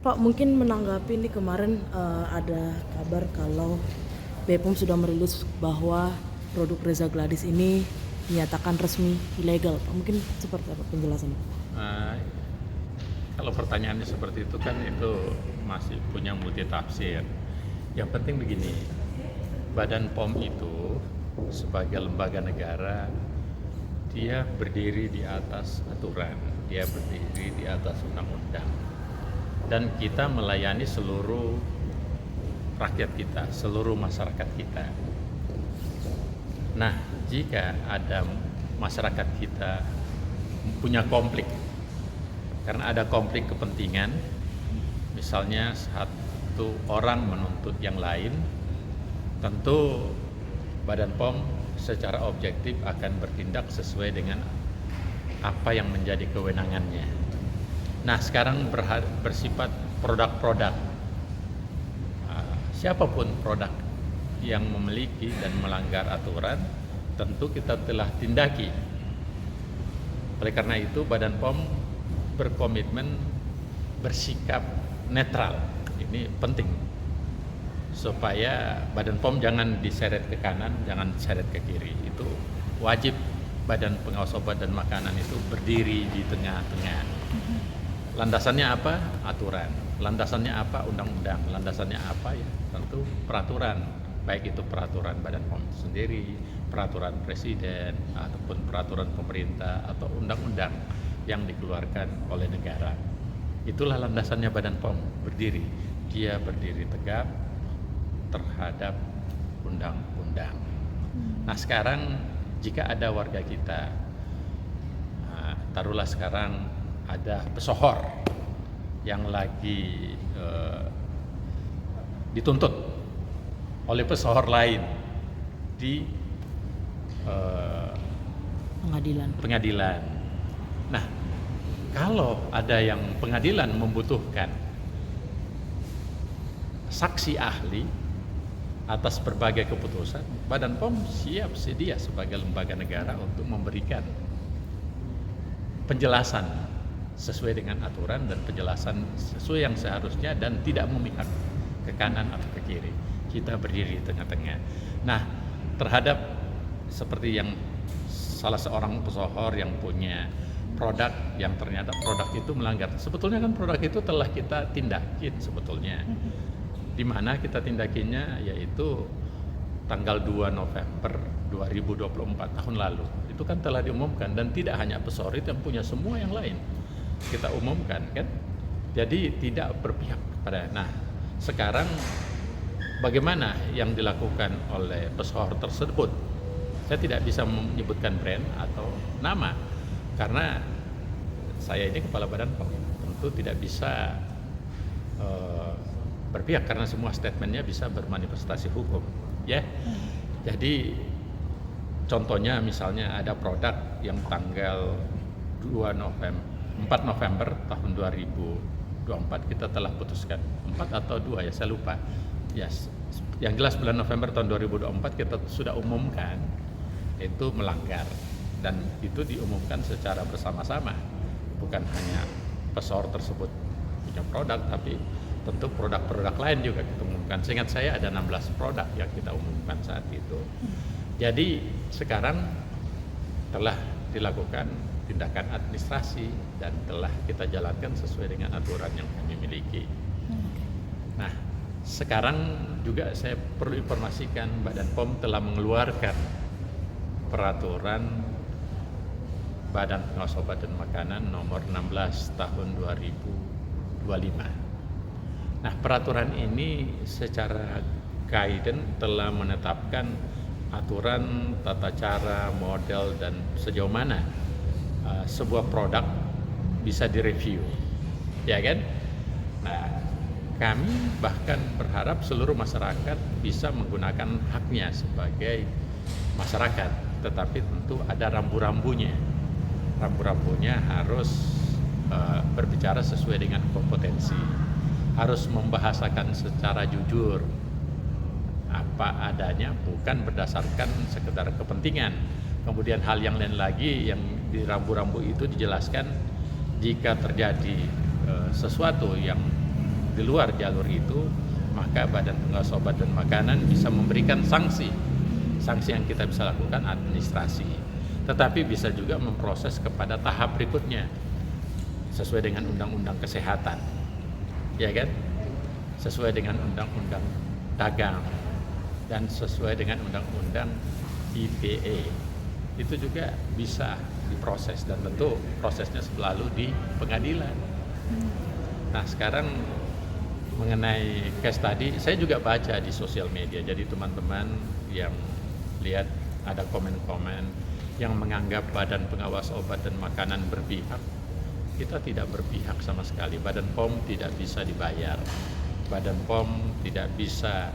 Pak, mungkin menanggapi ini kemarin ada kabar kalau BPOM sudah merilis bahwa produk Reza Gladys ini dinyatakan resmi ilegal. Pak, mungkin seperti apa penjelasannya? Nah, kalau pertanyaannya seperti itu kan itu masih punya multi tafsir. Yang penting begini, Badan POM itu sebagai lembaga negara, dia berdiri di atas aturan, dia berdiri di atas undang-undang. Dan kita melayani seluruh rakyat kita, seluruh masyarakat kita. Nah, jika ada masyarakat kita punya konflik, karena ada konflik kepentingan, misalnya satu orang menuntut yang lain, tentu Badan POM secara objektif akan bertindak sesuai dengan apa yang menjadi kewenangannya. Nah, sekarang bersifat produk-produk. Siapapun produk yang memiliki dan melanggar aturan, tentu kita telah tindaki. Oleh karena itu, Badan POM berkomitmen bersikap netral. Ini penting supaya Badan POM jangan diseret ke kanan, jangan diseret ke kiri. Itu wajib Badan Pengawas Obat dan Makanan itu berdiri di tengah-tengah. Landasannya apa? Aturan. Landasannya apa? Undang-undang. Landasannya apa? Ya tentu peraturan. Baik itu peraturan Badan POM sendiri, peraturan presiden, ataupun peraturan pemerintah atau undang-undang yang dikeluarkan oleh negara. Itulah landasannya Badan POM berdiri. Dia berdiri tegap terhadap undang-undang. Nah, sekarang jika ada warga kita, taruhlah sekarang ada pesohor yang lagi dituntut oleh pesohor lain di Pengadilan. Nah, kalau ada yang pengadilan membutuhkan saksi ahli atas berbagai keputusan, Badan POM siap sedia sebagai lembaga negara untuk memberikan penjelasan sesuai dengan aturan dan penjelasan sesuai yang seharusnya dan tidak memihak ke kanan atau ke kiri. Kita berdiri di tengah-tengah. Nah, terhadap seperti yang salah seorang pesohor yang punya produk yang ternyata produk itu melanggar. Sebetulnya kan produk itu telah kita tindakin sebetulnya. Di mana kita tindakinya yaitu tanggal 2 November 2024 tahun lalu. Itu kan telah diumumkan dan tidak hanya pesohor itu yang punya, semua yang lain kita umumkan kan. Jadi tidak berpihak pada. Nah, sekarang bagaimana yang dilakukan oleh pesohor tersebut? Saya tidak bisa menyebutkan brand atau nama karena saya ini kepala Badan POM, tentu tidak bisa berpihak karena semua statementnya bisa bermanifestasi hukum, ya. Jadi contohnya misalnya ada produk yang tanggal 4 November tahun 2024 kita telah putuskan 4 atau 2 ya saya lupa. Yes. Yang jelas bulan November tahun 2024 kita sudah umumkan itu melanggar dan itu diumumkan secara bersama-sama. Bukan hanya pesohor tersebut punya produk tapi tentu produk-produk lain juga kita umumkan. Seingat saya ada 16 produk yang kita umumkan saat itu. Jadi sekarang telah dilakukan tindakan administrasi dan telah kita jalankan sesuai dengan aturan yang kami miliki. Nah, sekarang juga saya perlu informasikan Badan POM telah mengeluarkan peraturan Badan Pengawas Obat dan Makanan nomor 16 tahun 2025. Nah, peraturan ini secara guidance telah menetapkan aturan, tata cara, model, dan sejauh mana sebuah produk bisa direview, ya kan? Nah, kami bahkan berharap seluruh masyarakat bisa menggunakan haknya sebagai masyarakat, tetapi tentu ada rambu-rambunya. Rambu-rambunya harus berbicara sesuai dengan kompetensi, harus membahasakan secara jujur apa adanya, bukan berdasarkan sekedar kepentingan. Kemudian hal yang lain lagi yang di rambu-rambu itu dijelaskan jika terjadi sesuatu yang di luar jalur itu, maka Badan Pengawas Obat dan Makanan bisa memberikan sanksi. Sanksi yang kita bisa lakukan administrasi, tetapi bisa juga memproses kepada tahap berikutnya sesuai dengan Undang-Undang Kesehatan, ya kan? Sesuai dengan Undang-Undang Dagang dan sesuai dengan Undang-Undang ITE. Itu juga bisa diproses dan tentu prosesnya selalu di pengadilan. Nah, sekarang mengenai case tadi, saya juga baca di sosial media. Jadi teman-teman yang lihat ada komen-komen yang menganggap Badan Pengawas Obat dan Makanan berpihak. Kita tidak berpihak sama sekali. Badan POM tidak bisa dibayar. Badan POM tidak bisa,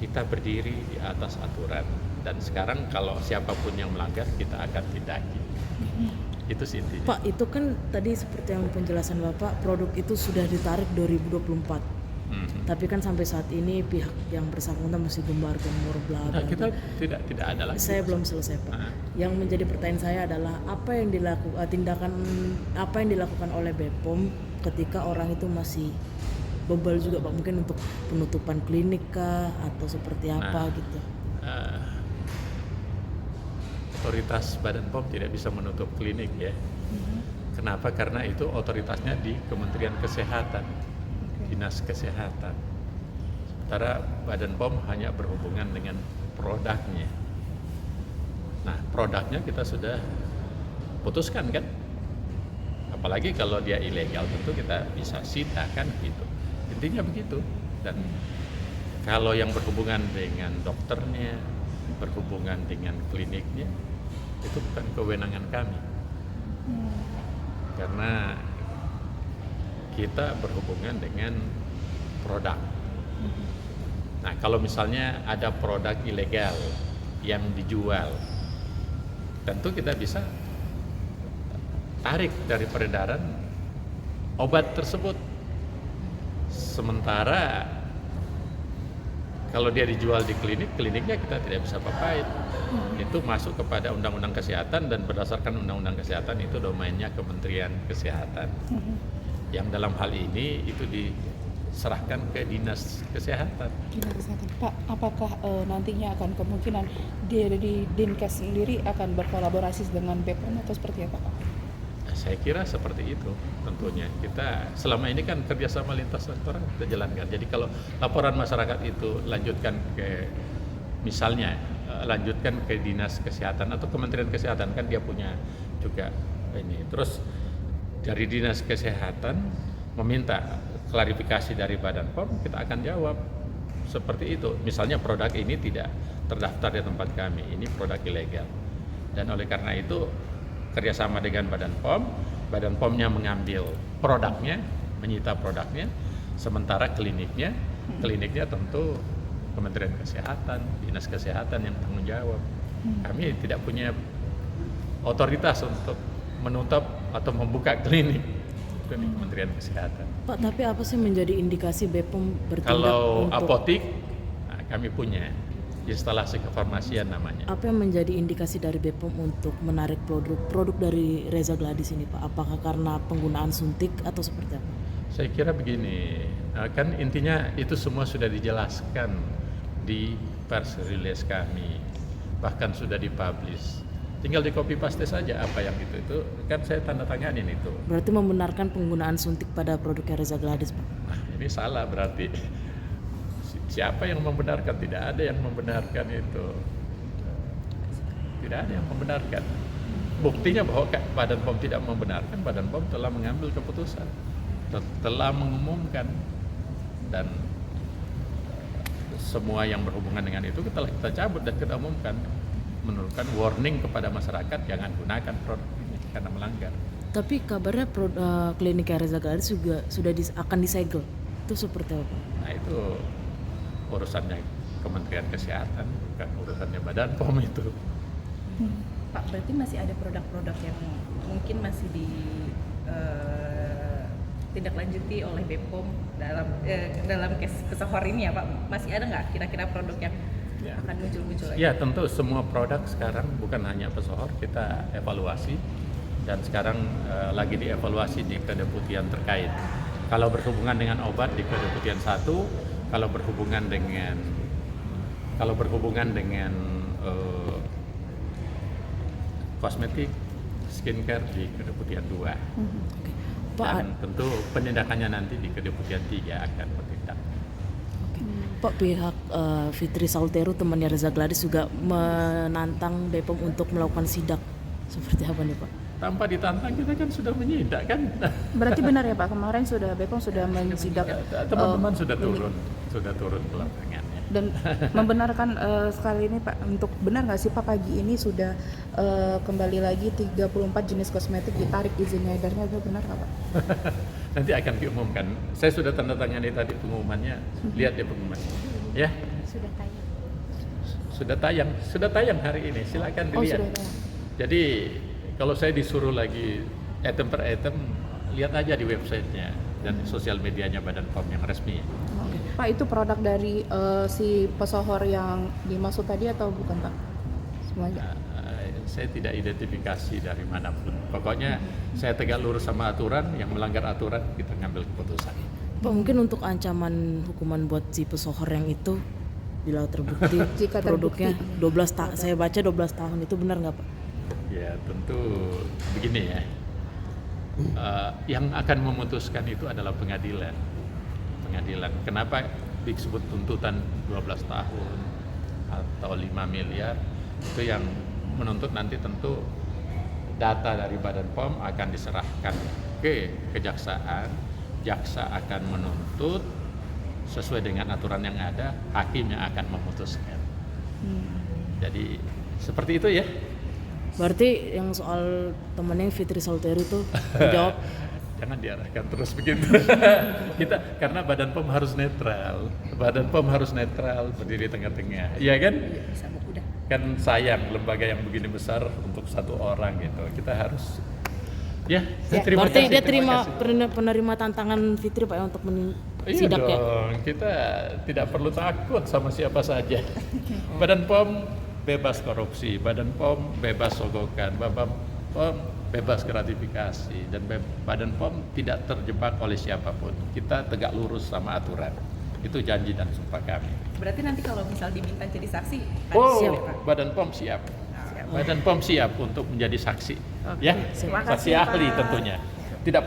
kita berdiri di atas aturan. Dan sekarang kalau siapapun yang melanggar, kita akan tindaki. Itu sih intinya. Pak, itu kan tadi seperti yang penjelasan Bapak, produk itu sudah ditarik 2024. Tapi kan sampai saat ini pihak yang bersangkutan masih gembar-gembor bla bla. Nah, kita tidak ada lagi. Saya belum selesai, Pak. Yang menjadi pertanyaan saya adalah apa yang dilakukan oleh BPOM ketika orang itu masih bebal juga, Pak, mungkin untuk penutupan klinik kah atau seperti apa gitu. Otoritas Badan POM tidak bisa menutup klinik ya. Kenapa? Karena itu otoritasnya di Kementerian Kesehatan, Dinas Kesehatan. Sementara Badan POM hanya berhubungan dengan produknya. Nah, produknya kita sudah putuskan kan. Apalagi kalau dia ilegal, tentu kita bisa sita kan gitu. Intinya begitu. Dan kalau yang berhubungan dengan dokternya, berhubungan dengan kliniknya, itu bukan kewenangan kami. Karena kita berhubungan dengan produk. Nah, kalau misalnya ada produk ilegal yang dijual, tentu kita bisa tarik dari peredaran obat tersebut. Sementara kalau dia dijual di klinik, kliniknya kita tidak bisa papain. Itu masuk kepada Undang-Undang Kesehatan dan berdasarkan Undang-Undang Kesehatan itu domainnya Kementerian Kesehatan. Yang dalam hal ini itu diserahkan ke Dinas Kesehatan. Dinas Kesehatan. Pak, apakah nantinya akan kemungkinan di Dinkes sendiri akan berkolaborasi dengan BPOM atau seperti apa, Pak? Saya kira seperti itu tentunya. Kita selama ini kan kerjasama lintas sektoral kita jalankan. Jadi kalau laporan masyarakat itu lanjutkan ke, misalnya lanjutkan ke Dinas Kesehatan atau Kementerian Kesehatan, kan dia punya juga ini. Terus dari Dinas Kesehatan meminta klarifikasi dari Badan POM, kita akan jawab seperti itu. Misalnya produk ini tidak terdaftar di tempat kami, ini produk ilegal. Dan oleh karena itu kerjasama dengan Badan POM-nya mengambil produknya, menyita produknya, sementara kliniknya tentu Kementerian Kesehatan, Dinas Kesehatan yang tanggung jawab. Kami tidak punya otoritas untuk menutup atau membuka klinik Kementerian Kesehatan. Pak, tapi apa sih menjadi indikasi BPOM bertindak Kalau untuk apotik, kami punya instalasi kefarmasian namanya. apa yang menjadi indikasi dari BPOM untuk menarik produk dari Reza Gladys ini, Pak? Apakah karena penggunaan suntik atau seperti apa? Saya kira begini, kan intinya itu semua sudah dijelaskan di press release kami, bahkan sudah dipublish. Tinggal di copy paste saja apa yang itu kan saya tanda tanganin itu. Berarti membenarkan penggunaan suntik pada produknya Reza Gladys, Pak? Nah, ini salah berarti. Siapa yang membenarkan? Tidak ada yang membenarkan itu. Tidak ada yang membenarkan. Buktinya bahwa Badan POM tidak membenarkan, Badan POM telah mengambil keputusan, telah mengumumkan, dan semua yang berhubungan dengan itu telah kita cabut dan kita umumkan, menurunkan warning kepada masyarakat jangan gunakan produk ini karena melanggar. Tapi kabarnya klinik Reza Gladys juga sudah akan disegel. Itu seperti apa? Nah, itu urusannya Kementerian Kesehatan, bukan urusannya Badan POM itu. Pak, berarti masih ada produk-produk yang mungkin masih tindak lanjuti oleh BPOM dalam case pesohor ini ya, Pak? Masih ada nggak kira-kira produk yang akan muncul lagi? Ya, tentu semua produk sekarang bukan hanya pesohor, kita evaluasi dan sekarang lagi dievaluasi di kedeputian terkait. Kalau berhubungan dengan obat di kedeputian 1, kalau berhubungan dengan kosmetik, skincare di kedeputian 2. Pak, Dan tentu penindakannya nanti di kedeputian 3 akan bertindak. Pak, pihak Fitri Sauteru temannya Reza Gladys juga menantang BPOM untuk melakukan sidak. Seperti apa nih Pak? Tanpa ditantang kita kan sudah menyidak kan. Berarti benar ya Pak, kemarin BPOM sudah mensidak Teman-teman sudah turun ke lapangan. dan membenarkan sekali ini Pak, untuk benar nggak sih Pak pagi ini sudah kembali lagi 34 jenis kosmetik ditarik izin edarnya, itu benar nggak Pak? Nanti akan diumumkan. Saya sudah tanda tangani tadi pengumumannya. Lihat ya pengumumannya. Ya. Sudah tayang hari ini. Silakan dilihat. Sudah tayang. Jadi kalau saya disuruh lagi item per item, lihat aja di websitenya dan sosial medianya Badan POM yang resmi. Pak, itu produk dari si pesohor yang dimaksud tadi atau bukan Pak? Semuanya? Saya tidak identifikasi dari manapun. Pokoknya saya tegak lurus sama aturan, yang melanggar aturan kita ngambil keputusan. Pak, mungkin untuk ancaman hukuman buat si pesohor yang itu bila terbukti Jika produknya terbukti. 12 tahun, saya baca 12 tahun, itu benar nggak Pak? Ya tentu begini ya. Yang akan memutuskan itu adalah pengadilan. Kenapa disebut tuntutan 12 tahun atau 5 miliar? Itu yang menuntut nanti tentu data dari Badan POM akan diserahkan ke kejaksaan. Jaksa akan menuntut sesuai dengan aturan yang ada, hakim yang akan memutuskan. Jadi seperti itu ya. Berarti yang soal temannya Fitri Sauteru itu menjawab Jangan diarahkan terus begitu. Kita karena Badan POM harus netral. Badan POM harus netral, berdiri tengah-tengah. Iya kan? Bisa Bu, udah. Kan sayang lembaga yang begini besar untuk satu orang gitu. Kita harus terima berarti kasih, dia terima kasih. penerima tantangan Fitri Pak ya untuk Iya sidak ya. dong, kita tidak perlu takut sama siapa saja. Badan POM bebas korupsi, Badan POM bebas sogokan, Badan POM bebas gratifikasi, dan Badan POM tidak terjebak oleh siapapun. Kita tegak lurus sama aturan. Itu janji dan sumpah kami. Berarti nanti kalau misal diminta jadi saksi, Oh, siap ya, Pak? Badan POM siap. Siap. Badan POM siap untuk menjadi saksi. Ya, Terima saksi kasih, ahli Pak. tentunya. Tidak